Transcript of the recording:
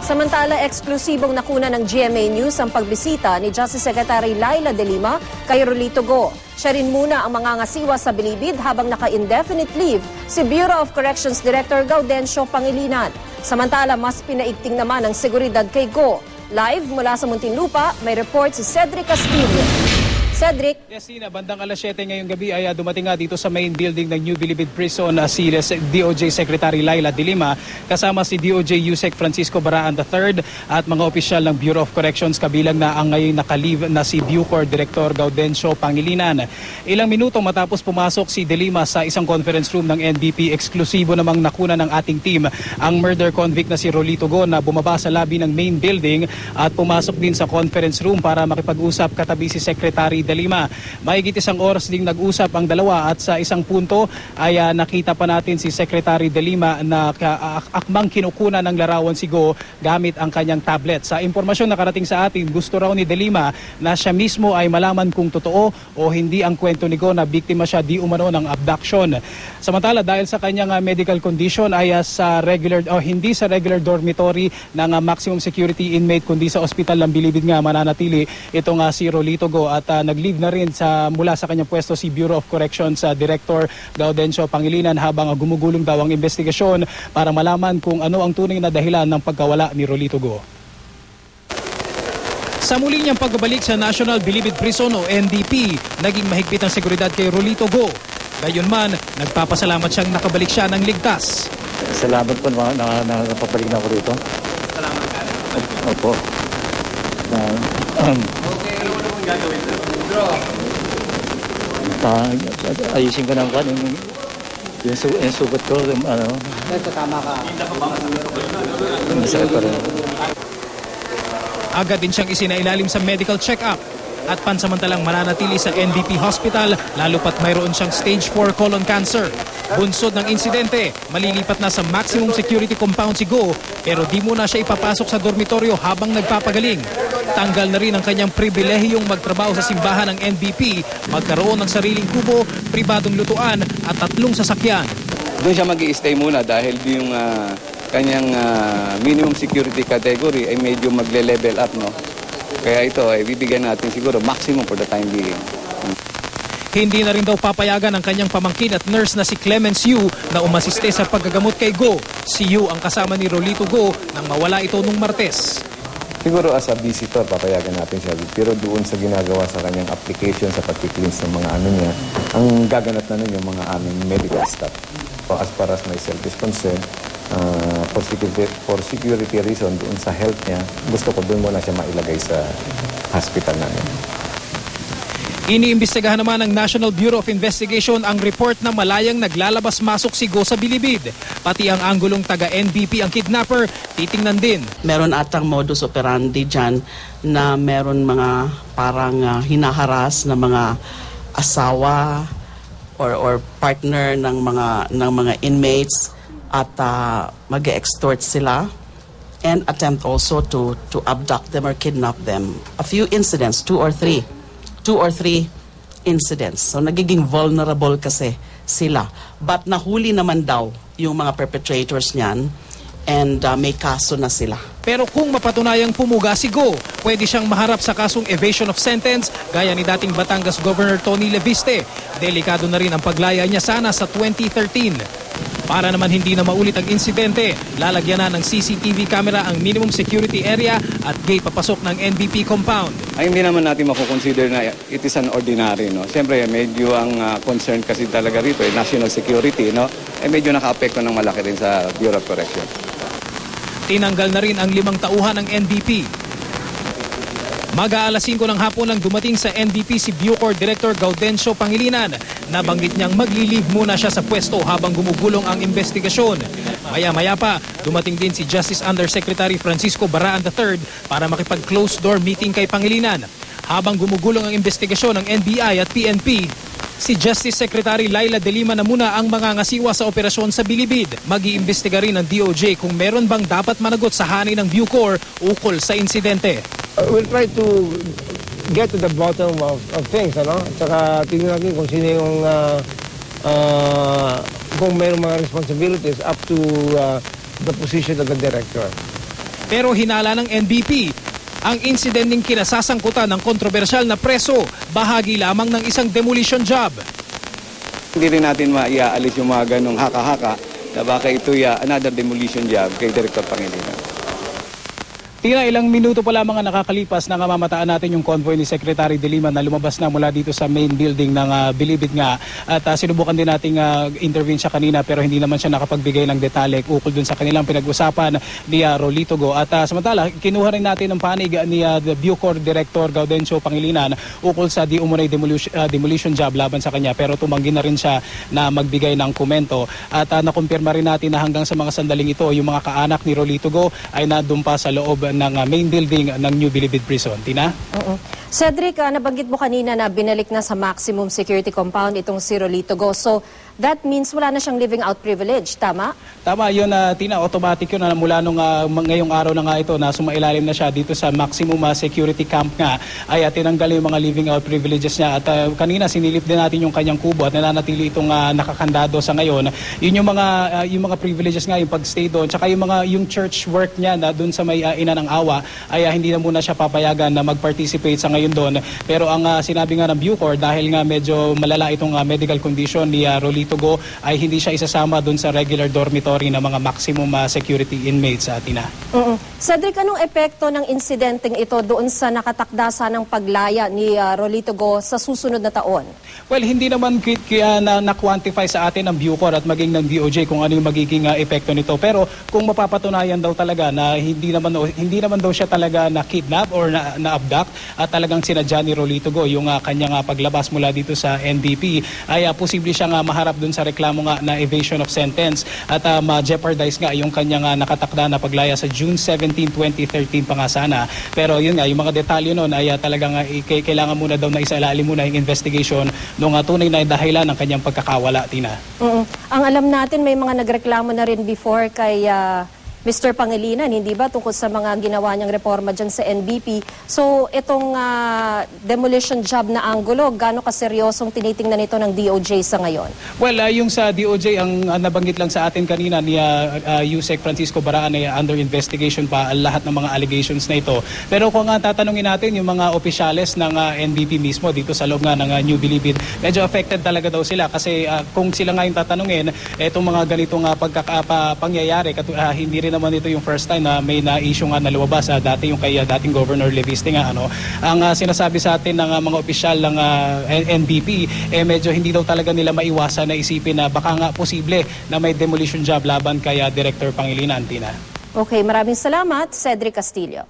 Samantala, eksklusibong nakuna ng GMA News ang pagbisita ni Justice Secretary Laila De Lima kay Rolito Go. Siya rin muna ang mangangasiwa sa bilibid habang naka-indefinite leave si Bureau of Corrections Director Gaudencio Pangilinan. Samantala, mas pinaigting naman ang seguridad kay Go. Live mula sa Muntinlupa, may report si Cedric Castillo. Cedric. Yes, Tina, bandang alas 7 ngayong gabi ay dumating nga dito sa main building ng New Bilibid Prison si DOJ Secretary Laila De Lima kasama si DOJ Yusek Francisco Baraan III at mga opisyal ng Bureau of Corrections kabilang na ang ngayon naka-leave na si Bucor Director Gaudencio Pangilinan. Ilang minuto matapos pumasok si De Lima sa isang conference room ng NBP, eksklusibo namang nakuna ng ating team ang murder convict na si Rolito Go na bumaba sa lobby ng main building at pumasok din sa conference room para makipag-usap katabi si Secretary De Lima. Mahigit isang oras ding nag-usap ang dalawa at sa isang punto ay nakita pa natin si Secretary De Lima na akmang kinukuna ng larawan si Go gamit ang kanyang tablet. Sa impormasyon na karating sa atin, gusto raw ni De Lima na siya mismo ay malaman kung totoo o hindi ang kwento ni Go na biktima siya di umano ng abduction. Samantala, dahil sa kanyang medical condition ay hindi sa regular dormitory ng maximum security inmate kundi sa ospital ng Bilibid nga mananatili itong si Rolito Go at nag-leave na rin mula sa kanyang pwesto si Bureau of Corrections Director Gaudencio Pangilinan habang gumugulong daw ang investigasyon para malaman kung ano ang tunay na dahilan ng pagkawala ni Rolito Go. Sa muli niyang pagbabalik sa National Bilibid Prison o NDP, naging mahigpit ang seguridad kay Rolito Go. Gayunman, nagpapasalamat siyang nakabalik siya ng ligtas. Salamat po na nakapabalik na ako rito. Salamat ka. Opo. Okay, ano naman gagawin na? Ayusin ko ng kwan yung sugat ko. Tama ka. Masakit pa rin. Agad din siyang isinailalim sa medical check-up at pansamantalang mananatili sa NBP Hospital lalo pat mayroon siyang stage 4 colon cancer. Bunsod ng insidente, malilipat na sa maximum security compound si Go pero di muna siya ipapasok sa dormitoryo habang nagpapagaling. Tanggal na rin ang kanyang pribilehiyong magtrabaho sa simbahan ng NBP, magkaroon ng sariling kubo, pribadong lutuan at 3 sasakyan. Doon siya mag-i-stay muna dahil yung kanyang minimum security category ay medyo magle-level up, no? Kaya ito ay bibigyan natin siguro maximum for the time being. Hindi na rin daw papayagan ang kanyang pamangkin at nurse na si Clemence Yu na umasiste sa paggagamot kay Go. Si Yu ang kasama ni Rolito Go nang mawala ito nung Martes. Siguro as a visitor, papayagan natin siya. Pero doon sa ginagawa sa kanyang application, sa pag-cleanse ng mga ano niya, ang gaganap na nun yung mga aming medical staff. So as far as myself is concerned, for security reason, doon sa health niya, gusto ko doon muna siya mailagay sa hospital namin. Iniimbestigahan naman ng National Bureau of Investigation ang report na malayang naglalabas-masok si Go sa Bilibid. Pati ang anggulong taga-NBP ang kidnapper, titingnan din. Meron atang modus operandi dyan na meron mga parang hinaharas na mga asawa or partner ng mga inmates at mag-extort sila and attempt also to abduct them or kidnap them. A few incidents, two or three incidents. So nagiging vulnerable kasi sila. But nahuli naman daw yung mga perpetrators niyan and may kaso na sila. Pero kung mapatunayang pumuga si Go, pwede siyang maharap sa kasong evasion of sentence gaya ni dating Batangas Governor Tony Leviste. Delikado na rin ang paglaya niya sana sa 2013. Para naman hindi na maulit ang insidente, lalagyan na ng CCTV camera ang minimum security area at gate papasok ng NBP compound. Ay, hindi naman natin makukonsider na it is an ordinary, no? Siyempre, medyo ang concern kasi talaga rito, national security, no? Medyo naka-apekto ng malaki rin sa Bureau of Corrections. Tinanggal na rin ang 5 tauhan ng NBP. Mag-aalas 5 ng hapon nang dumating sa NBP si Bucor Director Gaudencio Pangilinan. Nabanggit niyang magli-leave muna siya sa pwesto habang gumugulong ang investigasyon. Maya-maya pa, dumating din si Justice Undersecretary Francisco Baraan III para makipag-closed door meeting kay Pangilinan. Habang gumugulong ang investigasyon ng NBI at PNP, si Justice Secretary Laila De Lima na muna ang mangangasiwa sa operasyon sa Bilibid. Mag-iimbestiga rin ng DOJ kung meron bang dapat managot sa hanay ng Bucor ukol sa insidente. We'll try to get to the bottom of things, ano? Tsaka tingnan natin kung sino yung kung mayroong mga responsibilities up to the position of the director. pero hinala ng NBP. Ang insidenteng kinasasangkutan ng kontrobersyal na preso, bahagi lamang ng isang demolition job. Hindi rin natin maiaalis yung mga ganong haka-haka na baka ito another demolition job kay Director Pangilinan. Tina, ilang minuto pa lamang ang nakakalipas na mamataan natin yung convoy ni Secretary De Lima na lumabas na mula dito sa main building ng Bilibid nga. At sinubukan din nating intervene siya kanina pero hindi naman siya nakapagbigay ng detalye ukol dun sa kanilang pinag-usapan ni Rolito Go. At samantala, kinuha rin natin ang panig ni the Bucor Director Gaudencio Pangilinan ukol sa di umunay demolition job laban sa kanya pero tumanggi na rin siya na magbigay ng komento. At nakumpirma rin natin na hanggang sa mga sandaling ito, yung mga kaanak ni Rolito Go ay nadumpa sa loob ng main building ng New Bilibid Prison. Tina? Cedric, nabanggit mo kanina na binalik na sa maximum security compound itong si Rolito Go. So, that means wala na siyang living out privilege, tama? Tama, yun Tina, automatic yun na mula nung ngayong araw na nga ito na sumailalim na siya dito sa maximum security camp nga ay tinanggal yung mga living out privileges niya at kanina sinilip din natin yung kanyang kubo at nananatili itong nakakandado sa ngayon. Yun yung mga privileges nga, yung pagstay doon, tsaka yung church work niya na doon sa may ina ng awa ay hindi na muna siya papayagan na mag-participate sa ngayon doon. Pero ang sinabi nga ng Bucor dahil nga medyo malala itong medical condition ni Rolito Go ay hindi siya isasama doon sa regular dormitory ng mga maximum security inmates sa Tina. Cedric, anong epekto ng insidenteng ito doon sa nakatakda ng paglaya ni Rolito Go sa susunod na taon? Well, hindi naman na-quantify sa atin ng Bucor at maging ng DOJ kung ano yung magiging epekto nito. Pero kung mapapatunayan daw talaga na hindi naman daw siya talaga na-kidnap or na-abduct at talagang sinadya ni Rolito Go yung kanyang paglabas mula dito sa NBP ay posible siyang maharap dun sa reklamo nga na evasion of sentence at ma-jeopardize nga yung kanyang nakatakda na paglaya sa June 17, 2013 pa nga sana. Pero yun nga, yung mga detalye nun ay talagang kailangan muna daw na isalalim muna yung investigation nung tunay na dahilan ng kanyang pagkakawala, Tina. Ang alam natin, may mga nagreklamo na rin before kay Mr. Pangilinan, hindi ba, tungkol sa mga ginawa niyang reforma dyan sa NBP. So, itong demolition job na anggulo, gaano kaseryosong tinitingnan ito ng DOJ sa ngayon? Well, yung sa DOJ, ang nabanggit lang sa atin kanina ni Yusek Francisco Baraan ay under investigation pa lahat ng mga allegations na ito. Pero kung tatanungin natin yung mga opisyales ng NBP mismo dito sa loob nga ng New Bilibid, medyo affected talaga daw sila kasi kung sila nga yung tatanungin, itong mga ganitong pangyayari, hindi rin naman ito yung first time na may na-issue nga na lumabas dati yung kay dating Governor Leviste nga ang sinasabi sa atin ng mga opisyal ng NBP medyo hindi daw talaga nila maiwasan na isipin na baka nga posible na may demolition job laban kay Director Pangilinan, Tina. Okay, maraming salamat, Cedric Castillo.